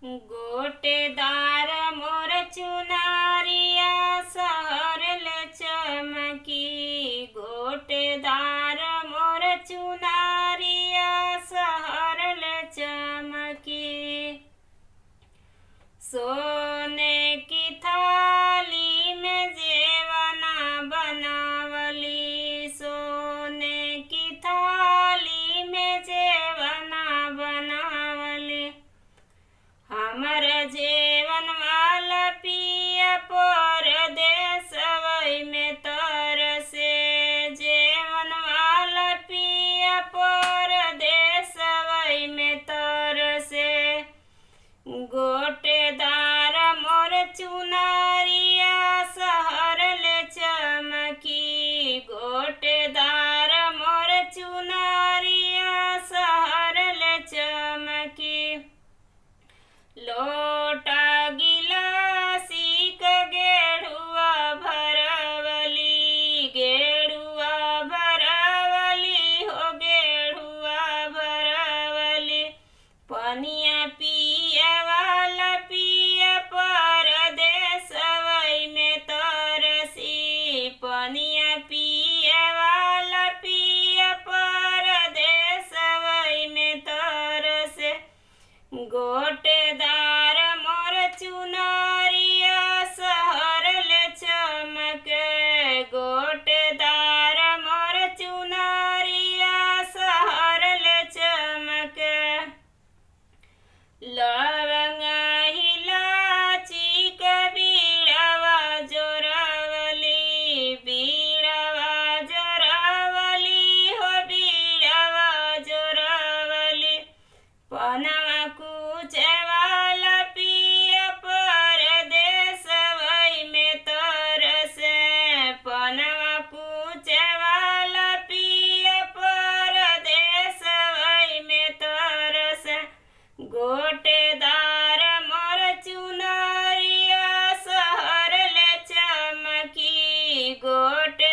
गोटेदार मोर चुनारिया सहर ले चमकी। गोटेदार मोर चुनारिया सहर ले चमकी। सोने की थाली में जेवना बनावली। सोने की थाली में जेवना बनावली। हमर जेवन वाला पिया परदेसवई में तरसे। जेवन वाला पिया परदेसवई में तरसे। गोटेदार मोर चुनारिया सहर ले चमकी। गोटेदार मोर चुनारिया सहर ले चमकी। लोटा गिलासी क गेढ़ुआ भरवली। गेढ़ुआ भरवली हो गेढ़ुआ भरवली। पनिया पिया वाला पिया परदेसवई में तरसी। पनिया पिया वाला पिया परदेसवई में तरसे। गोटेदार मोर चुनारिया सहर ले चमके। गोटेदार मोर चुनारिया सहर ले चमके। लवंग इलाची क बीड़वा जोरवली। बीड़वा जोरवली हो बीड़वा जोरवली। पनवा कुचे वाला पिया परदेसवई में तरसे। पनवा कुचे वाला पिया परदेसवई में तरसे। गोटेदार मोर चुनारिया सहर ले चमकी। गोटे